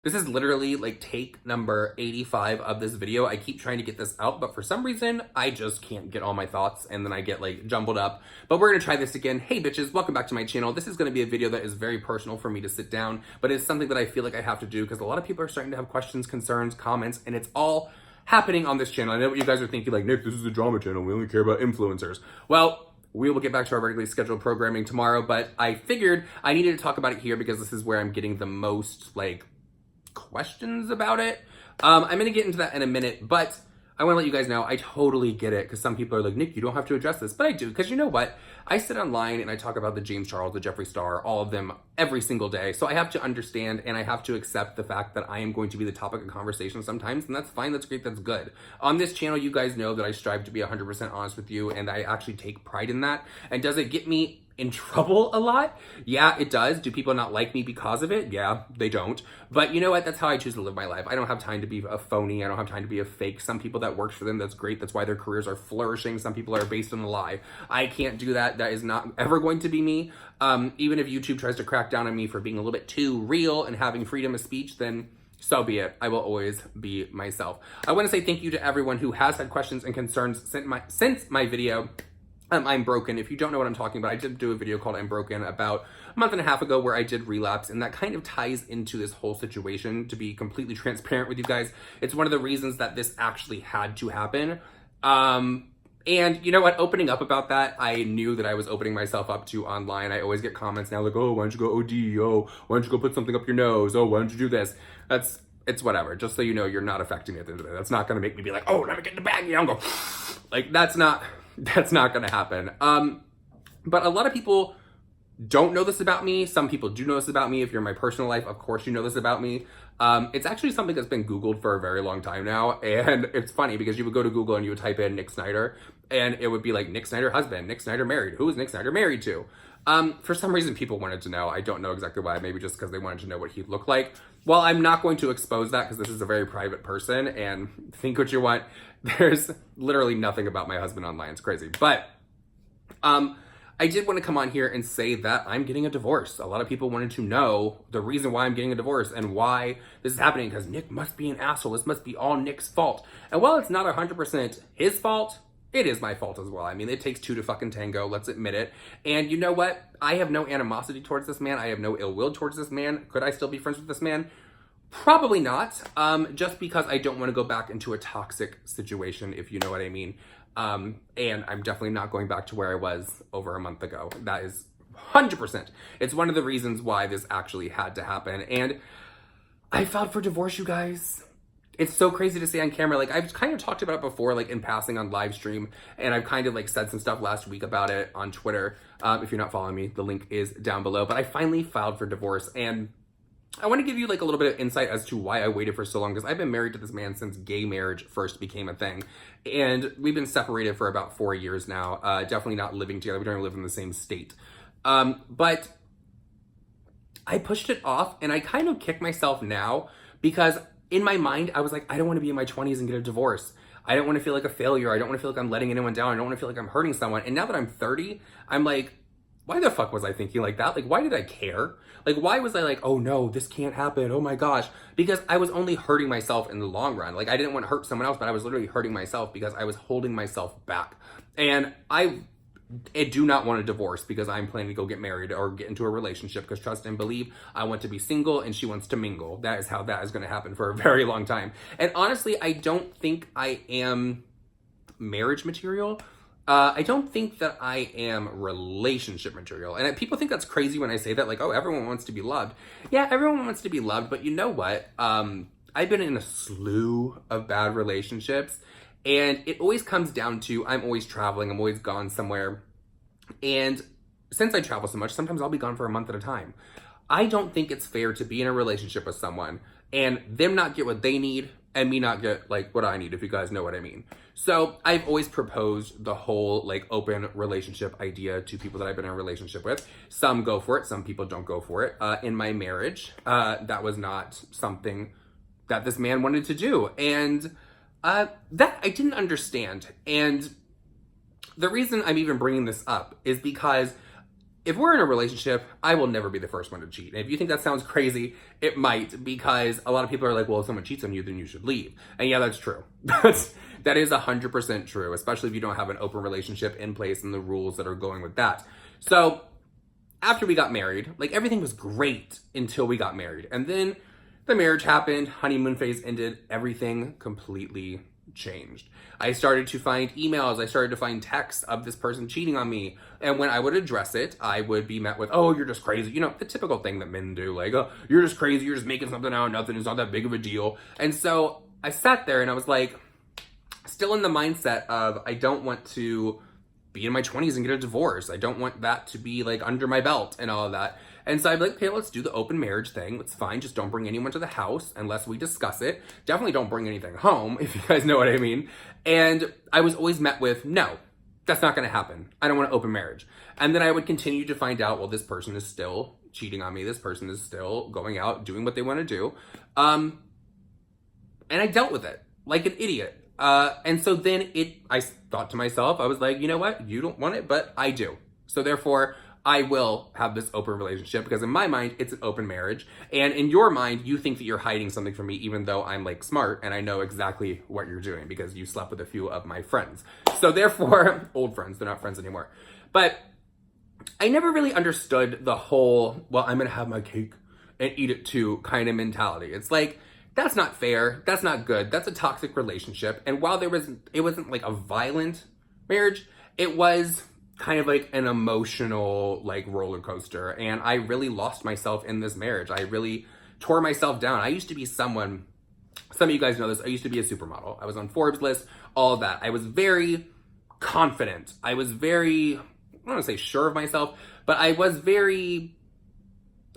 This is literally like take number 85 of this video. I keep trying to get this out, but for some reason, I just can't get all my thoughts and then I get like jumbled up. But we're gonna try this again. Hey bitches, welcome back to my channel. This is gonna be a video that is very personal for me to sit down, but it's something that I feel like I have to do because a lot of people are starting to have questions, concerns, comments, and it's all happening on this channel. I know what you guys are thinking, like, Nick, this is a drama channel. We only care about influencers. Well, we will get back to our regularly scheduled programming tomorrow, but I figured I needed to talk about it here because this is where I'm getting the most like questions about it. I'm gonna get into that in a minute, but I want to let you guys know I totally get it because some people are like, Nick, you don't have to address this, but I do, because you know what? I sit online and I talk about the James Charles, the Jeffree Star, all of them every single day. So I have to understand and I have to accept the fact that I am going to be the topic of conversation sometimes, and that's fine, that's great, that's good. On this channel, you guys know that I strive to be 100% honest with you, and I actually take pride in that. And does it get me in trouble a lot? Yeah, it does. Do people not like me because of it? Yeah, they don't. But you know what? That's how I choose to live my life. I don't have time to be a phony. I don't have time to be a fake. Some people, that works for them, that's great. That's why their careers are flourishing. Some people are based on a lie. I can't do that. That is not ever going to be me. Even if YouTube tries to crack down on me for being a little bit too real and having freedom of speech, then so be it. I will always be myself. I want to say thank you to everyone who has had questions and concerns since my video. I'm broken. If you don't know what I'm talking about, I did do a video called I'm Broken about a month and a half ago where I did relapse, and that kind of ties into this whole situation. To be completely transparent with you guys, it's one of the reasons that this actually had to happen. And you know what, opening up about that, I knew that I was opening myself up to online. I always get comments now like, oh, why don't you go OD? Oh, why don't you go put something up your nose? Oh, why don't you do this? It's whatever. Just so you know, you're not affecting me at the end of the day. That's not going to make me be like, oh, let me get in the bag. Yeah, I'm going like, that's not going to happen. But a lot of people don't know this about me. Some people do know this about me. If you're in my personal life, of course you know this about me. It's actually something that's been Googled for a very long time now. And it's funny because you would go to Google and you would type in Nick Snider and it would be like Nick Snider husband, Nick Snider married. Who is Nick Snider married to? For some reason, people wanted to know. I don't know exactly why. Maybe just because they wanted to know what he looked like. Well, I'm not going to expose that because this is a very private person, and think what you want. There's literally nothing about my husband online. It's crazy. But I did want to come on here and say that I'm getting a divorce. A lot of people wanted to know the reason why I'm getting a divorce and why this is happening, because Nick must be an asshole. This must be all Nick's fault. And while it's not 100% his fault, it is my fault as well. I mean, it takes two to fucking tango, let's admit it. And you know what? I have no animosity towards this man. I have no ill will towards this man. Could I still be friends with this man? Probably not. Just because I don't want to go back into a toxic situation, if you know what I mean. And I'm definitely not going back to where I was over a month ago. That is 100%. It's one of the reasons why this actually had to happen. And I filed for divorce, you guys. It's so crazy to say on camera. Like, I've kind of talked about it before, like in passing on live stream, and I've kind of like said some stuff last week about it on Twitter. If you're not following me, the link is down below. But I finally filed for divorce, and I want to give you like a little bit of insight as to why I waited for so long, because I've been married to this man since gay marriage first became a thing. And we've been separated for about 4 years now. Definitely not living together. We don't even live in the same state. But I pushed it off, and I kind of kick myself now because in my mind, I was like, I don't want to be in my 20s and get a divorce. I don't want to feel like a failure. I don't want to feel like I'm letting anyone down. I don't want to feel like I'm hurting someone. And now that I'm 30, I'm like, why the fuck was I thinking like that? Like, why did I care? Like, why was I like, oh no, this can't happen. Oh my gosh. Because I was only hurting myself in the long run. Like, I didn't want to hurt someone else, but I was literally hurting myself because I was holding myself back. And I do not want a divorce because I'm planning to go get married or get into a relationship, because trust and believe, I want to be single and she wants to mingle. That is how that is going to happen for a very long time. And honestly, I don't think I am marriage material. I don't think that I am relationship material. And people think that's crazy when I say that, like, oh, everyone wants to be loved. Yeah, everyone wants to be loved, but you know what? I've been in a slew of bad relationships, and it always comes down to, I'm always traveling, I'm always gone somewhere. And since I travel so much, sometimes I'll be gone for a month at a time. I don't think it's fair to be in a relationship with someone and them not get what they need and me not get like what I need, if you guys know what I mean. So I've always proposed the whole like open relationship idea to people that I've been in a relationship with. Some go for it, some people don't go for it. In my marriage, that was not something that this man wanted to do. And that I didn't understand. And the reason I'm even bringing this up is because if we're in a relationship, I will never be the first one to cheat. And if you think that sounds crazy, it might, because a lot of people are like, well, if someone cheats on you, then you should leave. And yeah, that's true. That is 100% true, especially if you don't have an open relationship in place and the rules that are going with that. So after we got married, like, everything was great until we got married. And then the marriage happened, honeymoon phase ended, everything completely changed. I started to find emails, I started to find texts of this person cheating on me. And when I would address it, I would be met with, oh, you're just crazy. You know, the typical thing that men do, like, oh, you're just crazy, you're just making something out of nothing, it's not that big of a deal. And so I sat there and I was like, still in the mindset of, I don't want to be in my 20s and get a divorce. I don't want that to be like under my belt and all of that. And so I'd be like, okay, let's do the open marriage thing. It's fine. Just don't bring anyone to the house unless we discuss it. Definitely don't bring anything home, if you guys know what I mean. And I was always met with, no, that's not going to happen. I don't want an open marriage. And then I would continue to find out, well, this person is still cheating on me. This person is still going out, doing what they want to do. And I dealt with it like an idiot. And so then I thought to myself, I was like, you know what? You don't want it, but I do. So therefore, I will have this open relationship, because in my mind, it's an open marriage. And in your mind, you think that you're hiding something from me, even though I'm like smart and I know exactly what you're doing because you slept with a few of my friends. So therefore, old friends, they're not friends anymore. But I never really understood the whole, well, I'm going to have my cake and eat it too kind of mentality. It's like, that's not fair. That's not good. That's a toxic relationship. And while it wasn't like a violent marriage, it was kind of like an emotional like roller coaster. And I really lost myself in this marriage. I really tore myself down. I used to be someone, some of you guys know this, I used to be a supermodel. I was on Forbes list, all of that. I was very confident. I was very, I don't want to say sure of myself, but I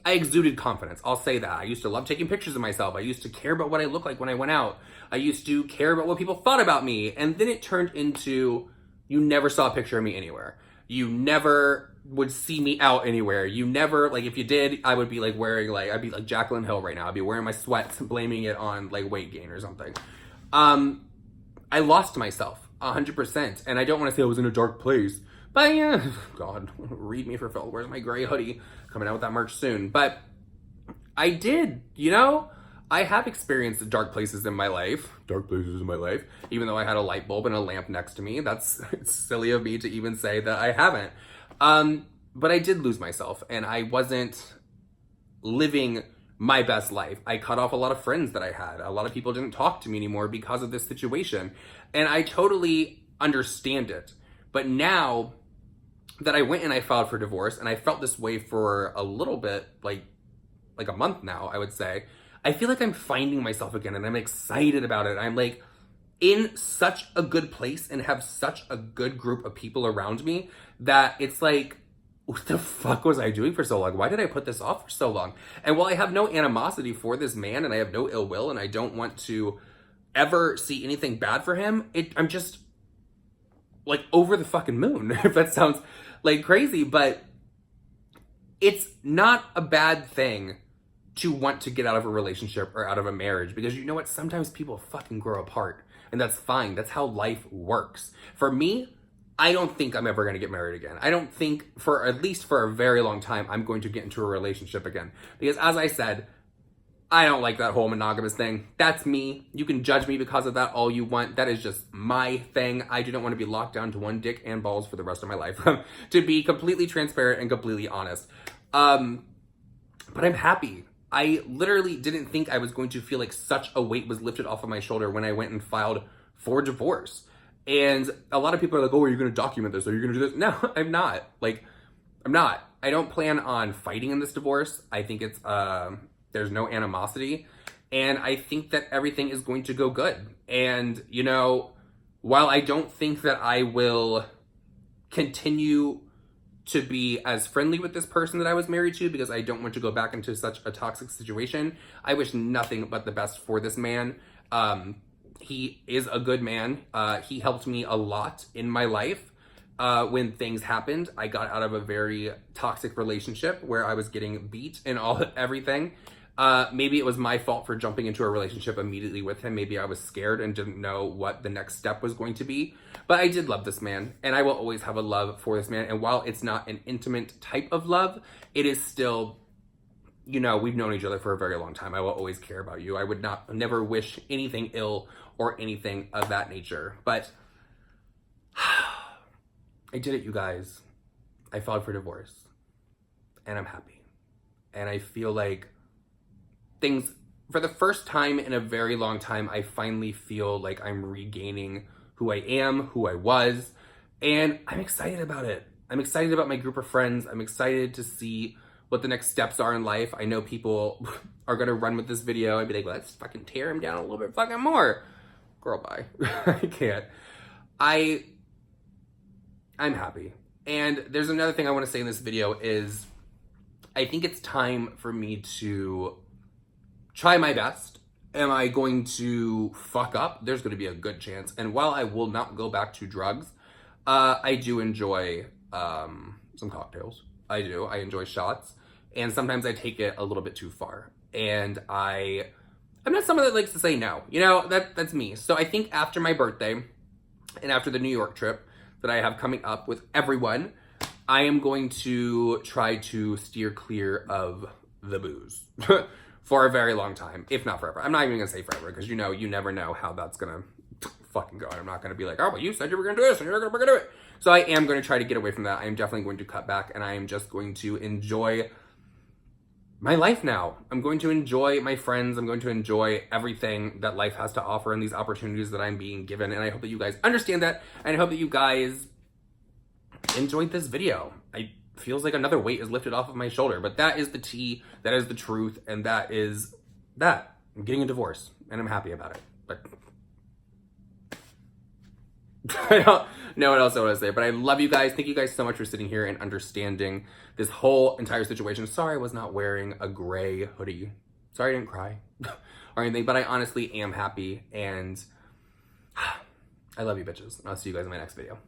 exuded confidence. I'll say that. I used to love taking pictures of myself. I used to care about what I looked like when I went out. I used to care about what people thought about me. And then it turned into, you never saw a picture of me anywhere. You never would see me out anywhere. You never, like, if you did, I would be like wearing, like, I'd be like Jaclyn Hill right now. I'd be wearing my sweats, blaming it on like weight gain or something. I lost myself 100%. And I don't want to say I was in a dark place, but yeah, God, read me for Phil. Where's my gray hoodie? Coming out with that merch soon. But I did, you know? I have experienced dark places in my life. Dark places in my life. Even though I had a light bulb and a lamp next to me. It's silly of me to even say that I haven't. But I did lose myself. And I wasn't living my best life. I cut off a lot of friends that I had. A lot of people didn't talk to me anymore because of this situation. And I totally understand it. But now that I went and I filed for divorce, and I felt this way for a little bit, like a month now, I would say, I feel like I'm finding myself again, and I'm excited about it. I'm like in such a good place and have such a good group of people around me that it's like, what the fuck was I doing for so long? Why did I put this off for so long? And while I have no animosity for this man and I have no ill will and I don't want to ever see anything bad for him, I'm just like over the fucking moon, if that sounds like crazy, but it's not a bad thing to want to get out of a relationship or out of a marriage, because you know what? Sometimes people fucking grow apart, and that's fine. That's how life works. For me, I don't think I'm ever going to get married again. I don't think, for at least for a very long time, I'm going to get into a relationship again. Because as I said, I don't like that whole monogamous thing. That's me. You can judge me because of that all you want. That is just my thing. I do not want to be locked down to one dick and balls for the rest of my life. To be completely transparent and completely honest. But I'm happy. I literally didn't think I was going to feel like such a weight was lifted off of my shoulder when I went and filed for divorce. And a lot of people are like, oh, are you going to document this? Are you going to do this? No, I'm not. Like, I'm not. I don't plan on fighting in this divorce. I think it's, there's no animosity. And I think that everything is going to go good. And, you know, while I don't think that I will continue to be as friendly with this person that I was married to, because I don't want to go back into such a toxic situation, I wish nothing but the best for this man. He is a good man. He helped me a lot in my life. When things happened, I got out of a very toxic relationship where I was getting beat and everything. Maybe it was my fault for jumping into a relationship immediately with him. Maybe I was scared and didn't know what the next step was going to be. But I did love this man, and I will always have a love for this man. And while it's not an intimate type of love, it is still, you know, we've known each other for a very long time. I will always care about you. I would never wish anything ill or anything of that nature. But I did it, you guys. I filed for divorce, and I'm happy. And I feel like things, for the first time in a very long time, I finally feel like I'm regaining who I am, who I was, and I'm excited about it. I'm excited about my group of friends. I'm excited to see what the next steps are in life. I know people are gonna run with this video and be like, let's fucking tear him down a little bit fucking more. Girl, bye. I can't. I'm happy. And there's another thing I want to say in this video is I think it's time for me to try my best. Am I going to fuck up? There's going to be a good chance. And while I will not go back to drugs, I do enjoy some cocktails. I do. I enjoy shots. And sometimes I take it a little bit too far. And I'm not someone that likes to say no. You know, that's me. So I think after my birthday and after the New York trip that I have coming up with everyone, I am going to try to steer clear of the booze for a very long time, if not forever. I'm not even gonna say forever, because you know, you never know how that's gonna fucking go. I'm not gonna be like, oh, but you said you were gonna do this and you're gonna do it. So I am gonna try to get away from that. I am definitely going to cut back, and I am just going to enjoy my life now. I'm going to enjoy my friends. I'm going to enjoy everything that life has to offer and these opportunities that I'm being given. And I hope that you guys understand that. And I hope that you guys enjoyed this video. It feels like another weight is lifted off of my shoulder, but that is the tea, that is the truth, and that is that. I'm getting a divorce, and I'm happy about it. But I don't know what else I want to say, but I love you guys. Thank you guys so much for sitting here and understanding this whole entire situation. Sorry I was not wearing a gray hoodie. Sorry I didn't cry or anything, but I honestly am happy, and I love you bitches. I'll see you guys in my next video.